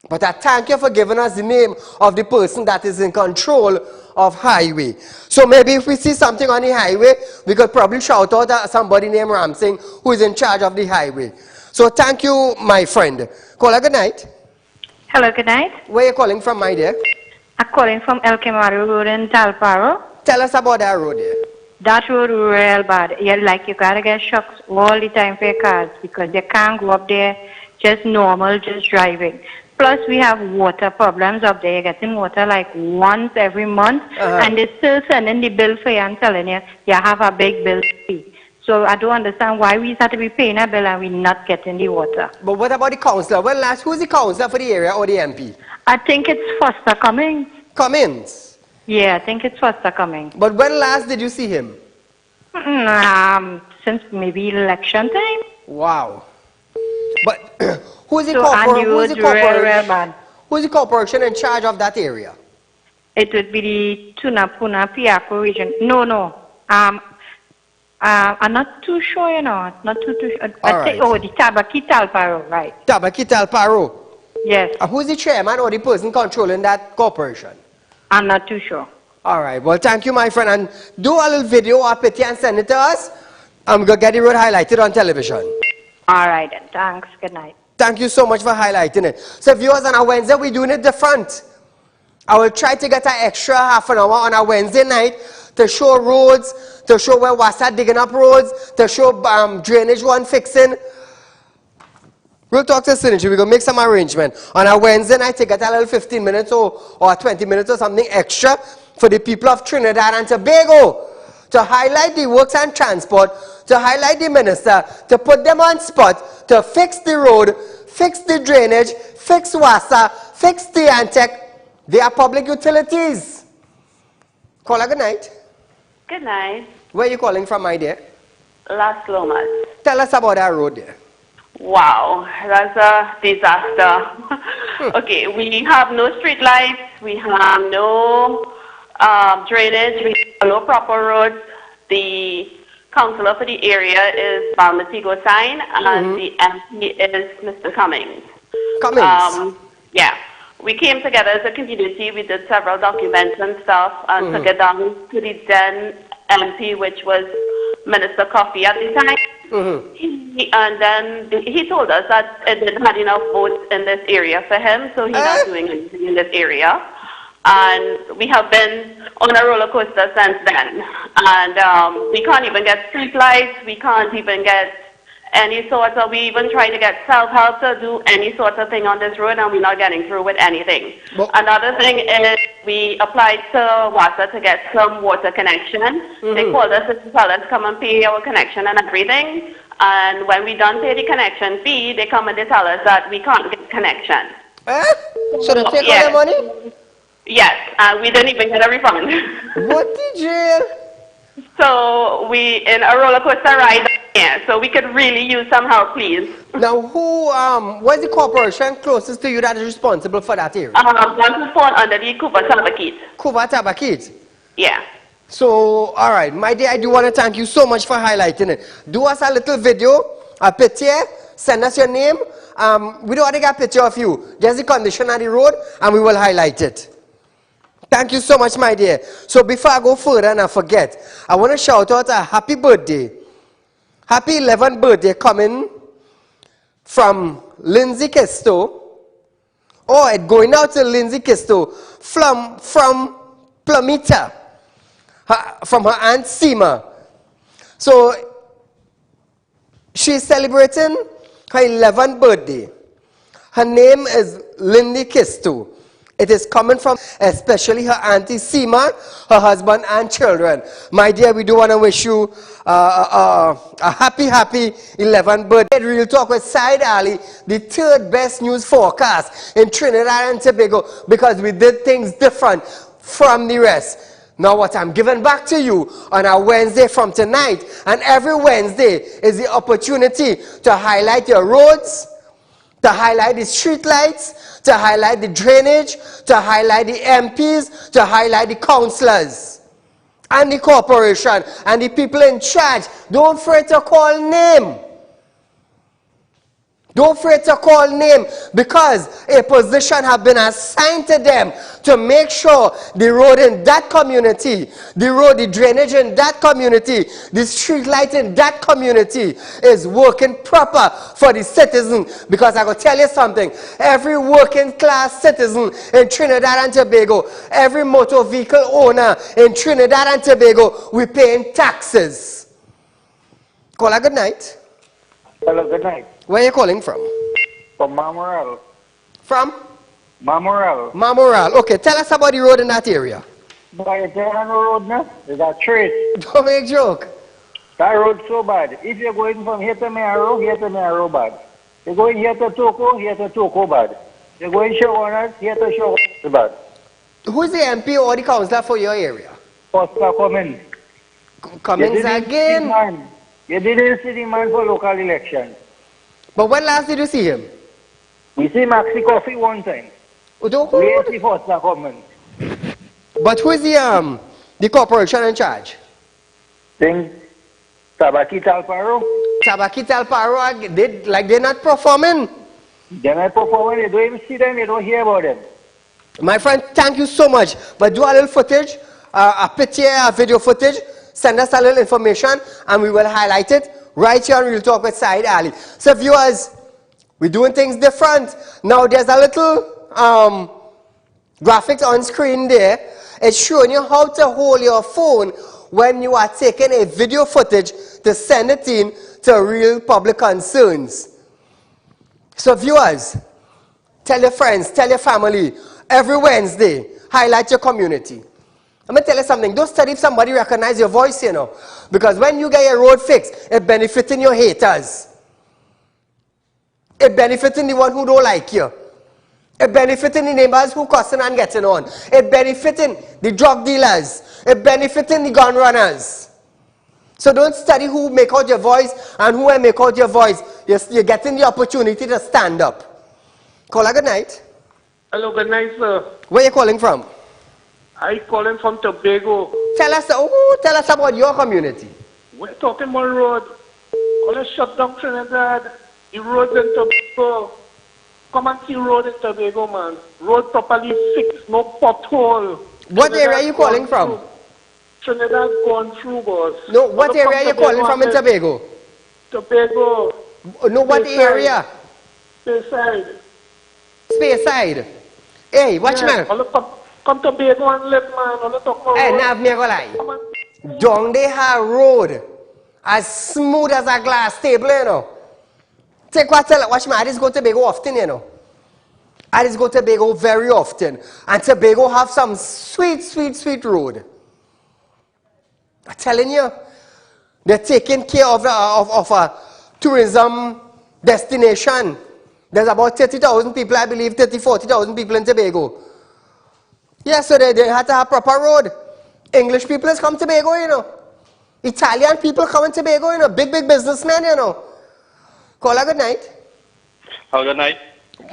But I thank you for giving us the name of the person that is in control of highway. So maybe if we see something on the highway, we could probably shout out at somebody named Ramsing who is in charge of the highway. So thank you, my friend. Caller, good night. Hello, good night. Where are you calling from, my dear? I'm calling from El Quemario Road in Talparo. Tell us about that road there. That road real bad. You gotta get shocks all the time for your cars because you can't go up there just normal, just driving. Plus, we have water problems up there. You're getting water like once every month, and they're still sending the bill for you and telling you you have a big bill to pay. So I don't understand why we have to be paying a bill and we're not getting the water. But what about the councillor? Well, last, who's the councillor for the area or the MP? I think it's Foster Cummings. Cummings? Yeah, I think it's Foster Cummings. But when last did you see him? Since maybe election time. Wow. But who's the corporation in charge of that area? It would be the Tunapuna Piaco region. No. I'm not too sure, you know. Not too sure. The Tabaki Talparo, right. Tabaki Talparo? Yes. Who's the chairman or the person controlling that corporation? I'm not too sure. All right. Well, thank you, my friend. And do a little video or picture and send it to us. I'm going to get the road highlighted on television. All right, then. Thanks. Good night. Thank you so much for highlighting it. So, viewers, on a Wednesday, we're doing it different. I will try to get an extra half an hour on a Wednesday night to show roads, to show where Wasa digging up roads, to show drainage one fixing. We'll talk to Synergy. We're going to make some arrangement. On a Wednesday night, to get a little 15 minutes or 20 minutes or something extra for the people of Trinidad and Tobago to highlight the works and transport, to highlight the minister, to put them on spot, to fix the road, fix the drainage, fix Wasa, fix the Antec. They are public utilities. Caller, good night. Good night. Where are you calling from, my dear? Las Lomas. Tell us about that road there. Wow, that's a disaster. Okay, we have no street lights, we have no drainage, we have no proper roads. The councillor for the area is Balmatigo Sign, and the MP is Mr. Cummings. Cummings? Yeah. We came together as a community, we did several documents and stuff, and took it down to the then MP, which was Minister Coffey at the time. And then he told us that it didn't have enough votes in this area for him, so he's not doing anything in this area. And we have been on a roller coaster since then. And we can't even get street lights, we can't even get any sort of, we even try to get self-help to do any sort of thing on this road, and we're not getting through with anything. Another thing is we applied to WASA to get some water connection. They called us to tell us come and pay our connection and everything. And when we done pay the connection fee, they come and they tell us that we can't get connection. So they take all the money? Yes, and we didn't even get a refund. What the jail? So we in a roller coaster ride. Yeah, so we could really use some help, please. Now, what is the corporation closest to you that is responsible for that area? One who fall under the Cuba Tabakit. Cuba Tabakit? Yeah. So, all right, my dear, I do want to thank you so much for highlighting it. Do us a little video, a picture, send us your name. We don't want to get a picture of you. Just the condition of the road, and we will highlight it. Thank you so much, my dear. So, before I go further and I forget, I want to shout out a happy birthday. Happy 11th birthday coming from Lindsay Kisto. Oh, it's going out to Lindsay Kisto from Plumita, from her Aunt Seema. So, she's celebrating her 11th birthday. Her name is Lindy Kisto. It is coming from especially her auntie Seema, her husband and children. My dear, we do want to wish you a happy 11th birthday. Real Talk with Saieed Ali, the third best news forecast in Trinidad and Tobago, because we did things different from the rest. Now what I'm giving back to you on a Wednesday from tonight, and every Wednesday is the opportunity to highlight your roads, to highlight the street lights, to highlight the drainage, to highlight the MPs, to highlight the councillors, and the corporation, and the people in charge. Don't afraid to call name. Don't afraid to call name, because a position has been assigned to them to make sure the road in that community, the drainage in that community, the street light in that community is working proper for the citizen. Because I will tell you something, every working class citizen in Trinidad and Tobago, every motor vehicle owner in Trinidad and Tobago, we paying taxes. Call a good night. Hello, good night. Where are you calling from? From Mamoral. From? Mamoral. Mamoral. Okay, tell us about the road in that area. By the road now, is that trace? Don't make joke. That road so bad. If you're going from here to Mearo bad. You're going here to Toko bad. You're going Shogunas, here to Shogunas bad. Who's the MP or the councillor for your area? Oscar Cummins. Cummins again? You didn't see the man for local elections. But when last did you see him? We see Maxi Coffee one time. We see Oscar Cummins. But who is the corporation in charge? Think Tabaki Talparo. Tabaki Talparo, they're not performing. They're not performing, you don't even see them, you don't hear about them. My friend, thank you so much. But do a little footage, a picture, a video footage. Send us a little information and we will highlight it right here on Real Talk with Saieed Ali. So viewers, we're doing things different. Now there's a little graphics on screen there. It's showing you how to hold your phone when you are taking a video footage to send it in to Real Public Concerns. So viewers, tell your friends, tell your family, every Wednesday, highlight your community. I'm going to tell you something. Don't study if somebody recognize your voice, you know. Because when you get your road fixed, it benefiting your haters. It benefiting the one who don't like you. It benefiting the neighbors who cussing and getting on. It benefiting the drug dealers. It benefiting the gun runners. So don't study who make out your voice and who will make out your voice. You're getting the opportunity to stand up. Call a good night. Hello, good night, sir. Where are you calling from? I calling from Tobago. Tell us about your community. We're talking about road. All the shut down Trinidad. The roads in Tobago. Come and see road in Tobago, man. Road properly fixed, no pothole. What area are you calling from? Trinidad gone through, boss. No, what area are you calling from in Tobago? Tobago. No, what area? Speyside. Speyside. Hey, watch man. Come to Tobago and live, man. Hey, now me go lie. Down they have road as smooth as a glass table, you know. Take what tell watch me, I just go to Tobago often, you know. I just go to Tobago very often. And Tobago have some sweet road. I'm telling you, they're taking care of a tourism destination. There's about 30,000 people, I believe, 40,000 people in Tobago. Yeah, so they had to have proper road. English people has come to Tobago, you know. Italian people come to Tobago, you know. Big businessmen, you know. Call a good night. How good night?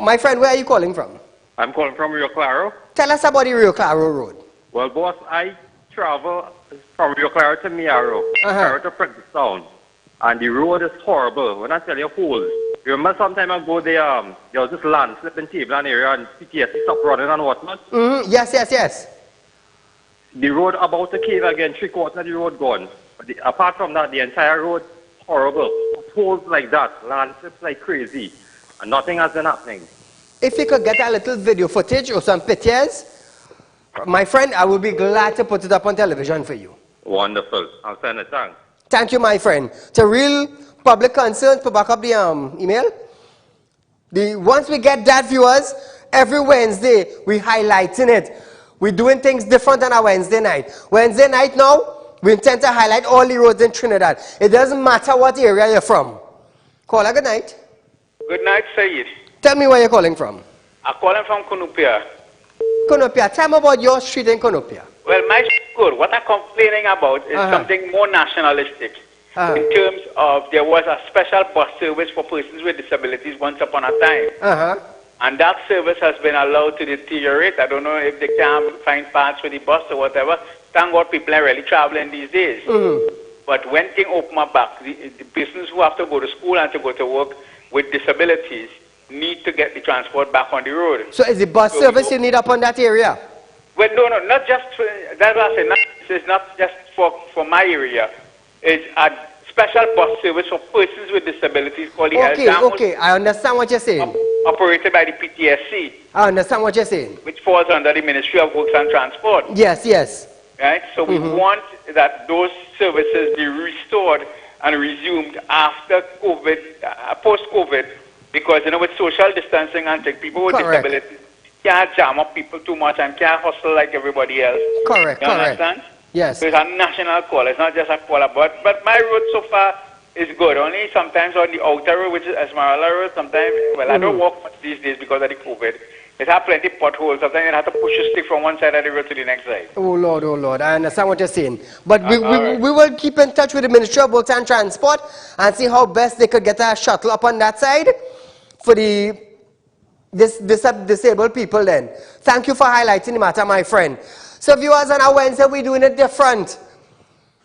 My friend, where are you calling from? I'm calling from Rio Claro. Tell us about the Rio Claro road. Well, boss, I travel from Rio Claro to Mearo, Claro to Princeton, and the road is horrible. When I tell you holes, you remember some time ago there was this landslip in Tableland area and PTSD stopped running and whatnot? Yes. The road about to cave again, 3/4 of the road gone. But apart from that, the entire road, horrible. Holes like that, landslips like crazy, and nothing has been happening. If you could get a little video footage or some pictures, my friend, I would be glad to put it up on television for you. Wonderful. I'll send it, thanks. Thank you, my friend. To Real Public Concerns, put back up the email. Once we get that, viewers, every Wednesday, we highlighting it. We're doing things different on a Wednesday night. Wednesday night now, we intend to highlight all the roads in Trinidad. It doesn't matter what area you're from. Call a good night. Good night, Saeed. Tell me where you're calling from. I'm calling from Kunupia. Kunupia. Tell me about your street in Kunupia. Well, my good. What I'm complaining about is something more nationalistic. In terms of, there was a special bus service for persons with disabilities once upon a time. And that service has been allowed to deteriorate. I don't know if they can find parts for the bus or whatever. Thank God people are really traveling these days. But when things open up back, the persons who have to go to school and to go to work with disabilities need to get the transport back on the road. So is the bus service you need up on that area? Well, no, not just for, that's what I said. It's not just for my area. It's a special bus service for persons with disabilities called the Okay, I understand what you're saying. Operated by the PTSC. I understand what you're saying. Which falls under the Ministry of Works and Transport. Yes. Right? So we want that those services be restored and resumed after COVID, post-COVID, because, you know, with social distancing and people with disabilities can't jam up people too much and can't hustle like everybody else. Correct. Understand? Yes. So it's a national call. It's not just a call about. But my road so far is good. Only sometimes on the outer road, which is Esmeralda Road, sometimes, well, I don't walk much these days because of the COVID. It has plenty of potholes. Sometimes you have to push a stick from one side of the road to the next side. Oh Lord, I understand what you're saying. But we will keep in touch with the Ministry of Works and Transport and see how best they could get a shuttle up on that side for the disabled people then. Thank you for highlighting the matter, my friend. So viewers, on our Wednesday, we're doing it different.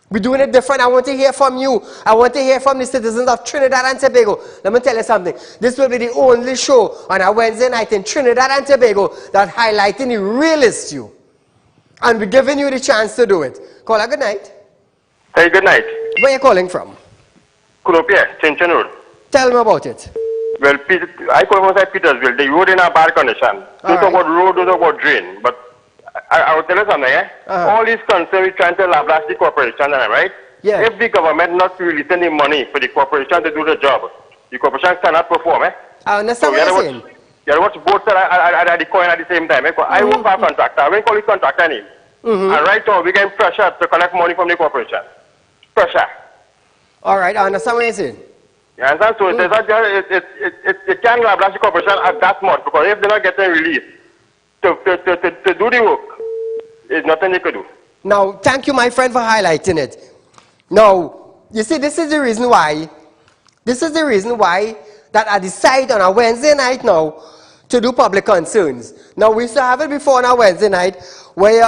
We're doing it different. I want to hear from you. I want to hear from the citizens of Trinidad and Tobago. Let me tell you something. This will be the only show on a Wednesday night in Trinidad and Tobago that highlighting the real issue. And we're giving you the chance to do it. Caller, good night. Hey, good night. Where are you calling from? Kulopia, Chinchin Road. Tell me about it. Well, I call from Petersville. The road in a bad condition. Don't talk about road, don't talk about drain. But I will tell you something, all these concerns trying to lavish the corporation, right? Yeah. If the government not releasing the money for the corporation to do the job, the corporation cannot perform, I understand what you're saying. You have to watch both sides at the coin at the same time. I work for a contractor. I won't call it contractor name. And right now, we get pressure to collect money from the corporation. Pressure. All right, I understand what you're saying. You understand? So it can't lavish the corporation at that much, because if they're not getting released to do the work, there's nothing they could do. Now, thank you, my friend, for highlighting it. Now, you see, this is the reason why that I decide on a Wednesday night now to do public concerns. Now, we used to have it before on a Wednesday night where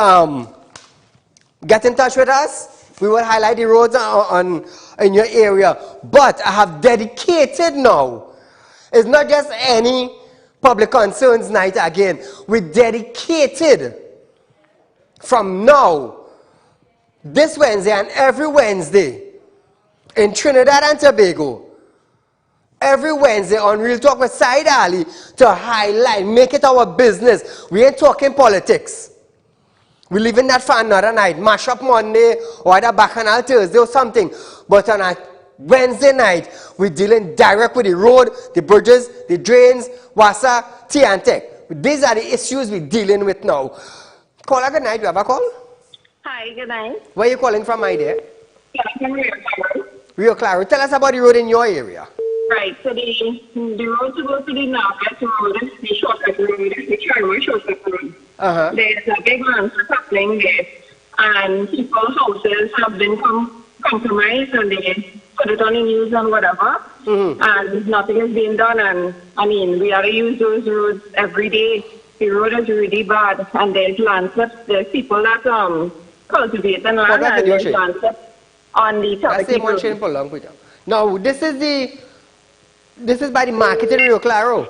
get in touch with us. We will highlight the roads in your area. But I have dedicated now. It's not just any public concerns night again. We dedicated from now, this Wednesday and every Wednesday in Trinidad and Tobago, every Wednesday on Real Talk with Saieed Ali to highlight, make it our business. We ain't talking politics. We're leaving that for another night, mash up Monday or either bacchanal Thursday or something. But on a Wednesday night, we're dealing direct with the road, the bridges, the drains, Wassa, T&Tech. These are the issues we're dealing with now. Caller, good night. You have a call? Hi, good night. Where are you calling from, my dear? From Rio Claro. Rio Claro. Tell us about the road in your area. Right, so the road to go to the Northwest Road is the shortcut road, the Charma shortcut road. There's a big landslide happening there, and people's houses have been compromised, and they put it on the news and whatever, and nothing is being done. And I mean, we gotta use those roads every day. The road is really bad, and there's landslips. There's people that cultivate and land, and there's landslips on the top of the road. Now, this is by the market in Rio Claro.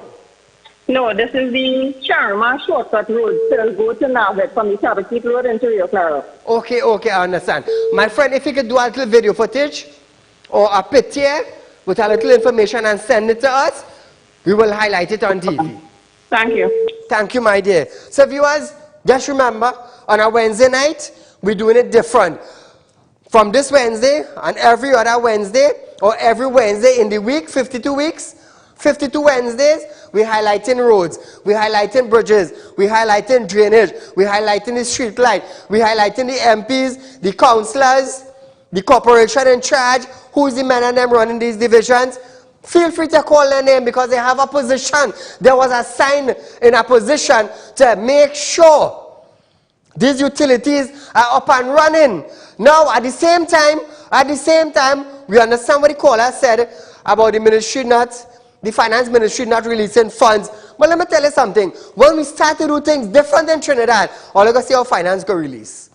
No, this is the Charma shortcut road. So go to Navit from the Tabakit Road into Rio Claro. Okay, I understand. My friend, if you could do a little video footage or a picture with a little information and send it to us, we will highlight it on TV. Thank you. Thank you, my dear. So viewers, just remember, on a Wednesday night, we're doing it different. From this Wednesday and every other Wednesday, or every Wednesday in the week, 52 weeks, 52 Wednesdays, we're highlighting roads, we're highlighting bridges, we're highlighting drainage, we're highlighting the street light, we're highlighting the MPs, the councillors, the corporation in charge, who's the men and them running these divisions. Feel free to call their name because they have a position. There was a sign in a position to make sure These utilities are up and running. Now, at the same time, we understand what the caller said about the finance ministry not releasing funds. But let me tell you something. When we start to do things different in Trinidad, all you got to see how finance go release.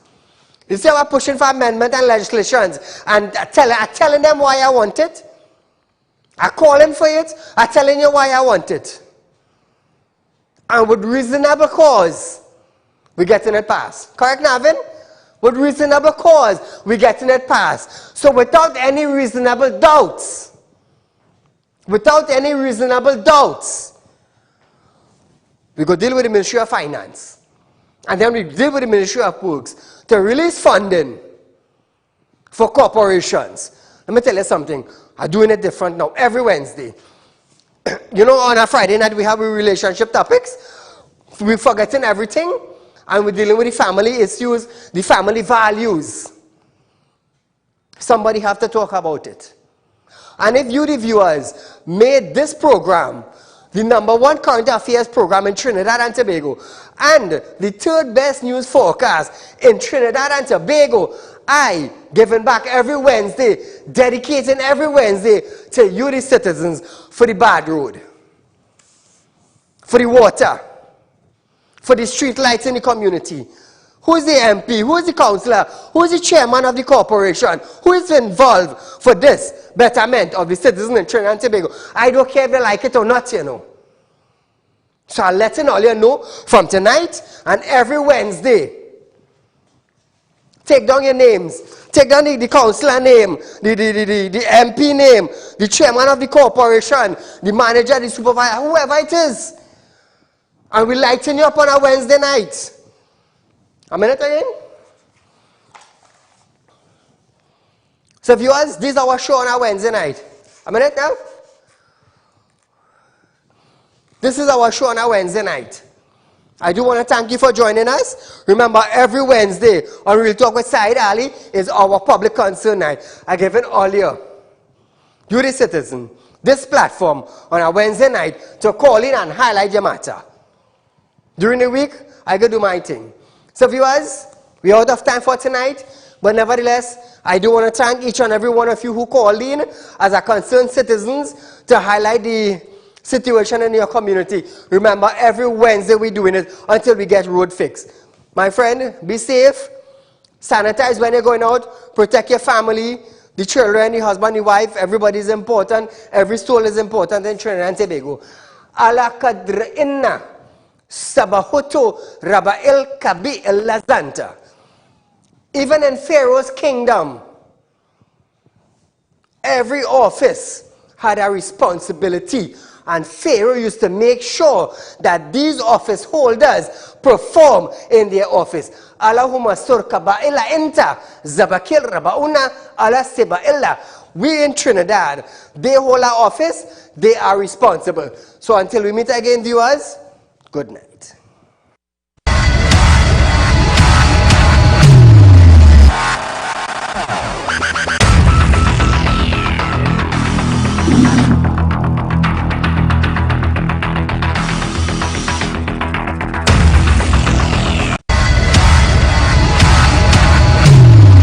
You see how we're pushing for amendment and legislations and telling them why I want it. I'm calling for it. I'm telling you why I want it. And with reasonable cause, we're getting it passed. Correct, Navin? With reasonable cause, we're getting it passed. So without any reasonable doubts, we go deal with the Ministry of Finance. And then we deal with the Ministry of Works to release funding for corporations. Let me tell you something. I'm doing it different now every Wednesday. You know, on a Friday night we have relationship topics. We're forgetting everything. And we're dealing with the family issues, the family values. Somebody have to talk about it. And if you, the viewers, made this program the #1 current affairs program in Trinidad and Tobago and the 3rd best news forecast in Trinidad and Tobago, I giving back every Wednesday, dedicating every Wednesday to you, the citizens, for the bad road, for the water, for the street lights in the community. Who is the MP? Who is the councillor? Who is the chairman of the corporation? Who is involved for this betterment of the citizens in Trinidad and Tobago? I don't care if they like it or not, you know. So I'm letting all you know from tonight and every Wednesday. Take down your names. Take down the councillor name, the MP name, the chairman of the corporation, the manager, the supervisor, whoever it is. And we lighten you up on a Wednesday night. A minute again. So viewers, this is our show on a Wednesday night. A minute now. This is our show on a Wednesday night. I do want to thank you for joining us. Remember, every Wednesday on Real Talk with Saieed Ali is our public concern night. I give it all you the citizen, this platform on a Wednesday night to call in and highlight your matter. During the week, I go do my thing. So viewers, we're out of time for tonight, but nevertheless, I do want to thank each and every one of you who called in as a concerned citizens to highlight the situation in your community. Remember, every Wednesday we're doing it until we get road fixed. My friend, be safe, sanitize when you're going out, protect your family, the children, the husband, the wife, everybody is important, every soul is important in Trinidad and Tobago. Ala kadr inna. Sabahoto Rabael Kabi El Lazanta. Even in Pharaoh's kingdom, every office had a responsibility, and Pharaoh used to make sure that these office holders perform in their office. Allahumma surka ba'ila inta zabakil rabauna ala seba'illa. We in Trinidad, they hold our office, they are responsible. So until we meet again, viewers, good night.